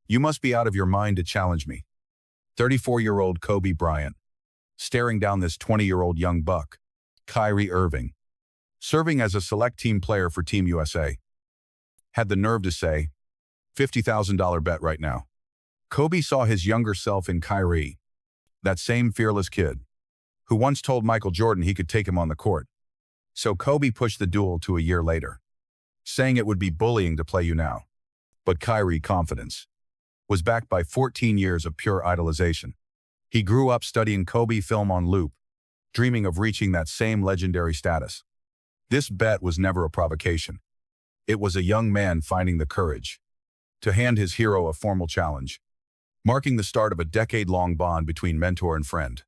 You must be out of your mind to challenge me. 34-year-old Kobe Bryant, staring down this 20-year-old young buck, Kyrie Irving, serving as a select team player for Team USA, had the nerve to say, $50,000 bet right now. Kobe saw his younger self in Kyrie, that same fearless kid, who once told Michael Jordan he could take him on the court. So Kobe pushed the duel to a year later, saying it would be bullying to play you now. But Kyrie's confidence was backed by 14 years of pure idolization. He grew up studying Kobe film on loop, dreaming of reaching that same legendary status. This bet was never a provocation. It was a young man finding the courage to hand his hero a formal challenge, marking the start of a decade-long bond between mentor and friend.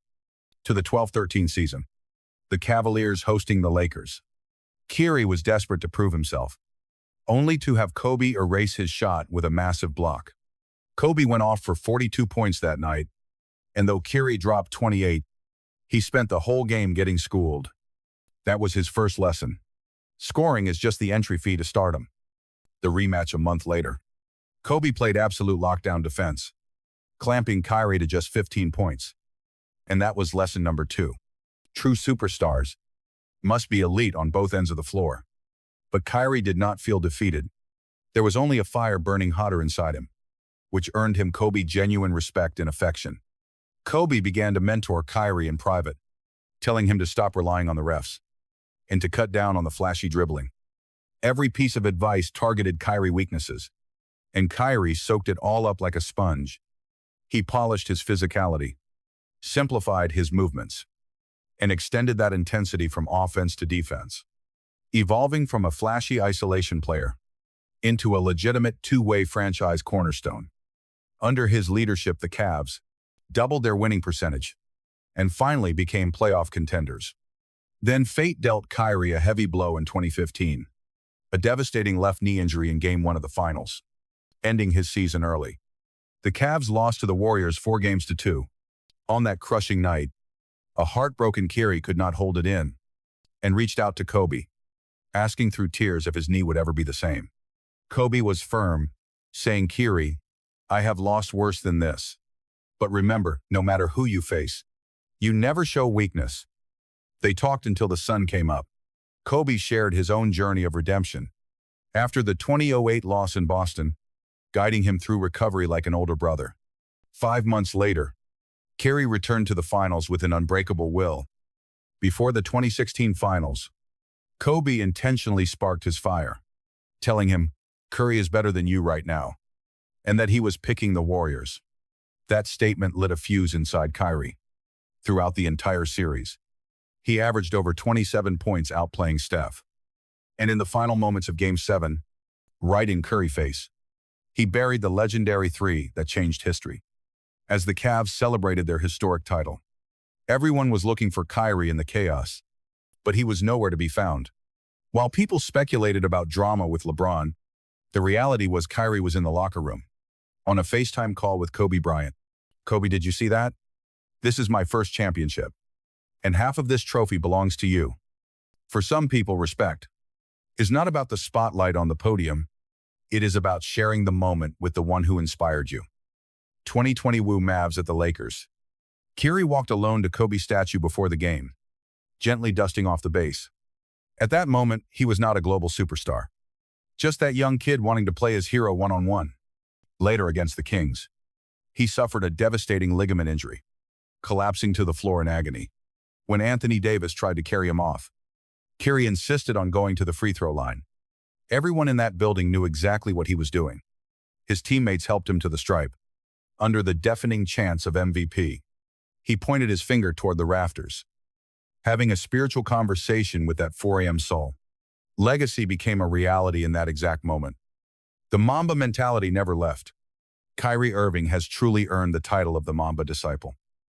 To the 12-13 season, the Cavaliers hosting the Lakers. Kyrie was desperate to prove himself, only to have Kobe erase his shot with a massive block. Kobe went off for 42 points that night, and though Kyrie dropped 28, he spent the whole game getting schooled. That was his first lesson. Scoring is just the entry fee to stardom. The rematch a month later. Kobe played absolute lockdown defense, clamping Kyrie to just 15 points. And that was lesson number 2. True superstars must be elite on both ends of the floor. But Kyrie did not feel defeated. There was only a fire burning hotter inside him, which earned him Kobe's genuine respect and affection. Kobe began to mentor Kyrie in private, telling him to stop relying on the refs and to cut down on the flashy dribbling. Every piece of advice targeted Kyrie's weaknesses, and Kyrie soaked it all up like a sponge. He polished his physicality, simplified his movements, and extended that intensity from offense to defense, evolving from a flashy isolation player into a legitimate two-way franchise cornerstone. Under his leadership, the Cavs doubled their winning percentage and finally became playoff contenders. Then fate dealt Kyrie a heavy blow in 2015, a devastating left knee injury in Game 1 of the Finals, ending his season early. The Cavs lost to the Warriors 4-2. On that crushing night, a heartbroken Kyrie could not hold it in and reached out to Kobe, asking through tears if his knee would ever be the same. Kobe was firm, saying, "Kyrie, I have lost worse than this. But remember, no matter who you face, you never show weakness." They talked until the sun came up. Kobe shared his own journey of redemption. After the 2008 loss in Boston, guiding him through recovery like an older brother. 5 months later, Kyrie returned to the finals with an unbreakable will. Before the 2016 finals, Kobe intentionally sparked his fire, telling him, "Curry is better than you right now," and that he was picking the Warriors. That statement lit a fuse inside Kyrie. Throughout the entire series, he averaged over 27 points outplaying Steph. And in the final moments of Game 7, right in Curry's face, he buried the legendary three that changed history. As the Cavs celebrated their historic title, everyone was looking for Kyrie in the chaos, but he was nowhere to be found. While people speculated about drama with LeBron, the reality was Kyrie was in the locker room, on a FaceTime call with Kobe Bryant. "Kobe, did you see that? This is my first championship, and half of this trophy belongs to you." For some people, respect is not about the spotlight on the podium. It is about sharing the moment with the one who inspired you. 2020 Woo Mavs at the Lakers. Kyrie walked alone to Kobe's statue before the game, gently dusting off the base. At that moment, he was not a global superstar, just that young kid wanting to play his hero one-on-one. Later against the Kings, he suffered a devastating ligament injury, collapsing to the floor in agony. When Anthony Davis tried to carry him off, Kyrie insisted on going to the free throw line. Everyone in that building knew exactly what he was doing. His teammates helped him to the stripe. Under the deafening chants of MVP, he pointed his finger toward the rafters, having a spiritual conversation with that 4 a.m. soul. Legacy became a reality in that exact moment. The Mamba mentality never left. Kyrie Irving has truly earned the title of the Mamba disciple.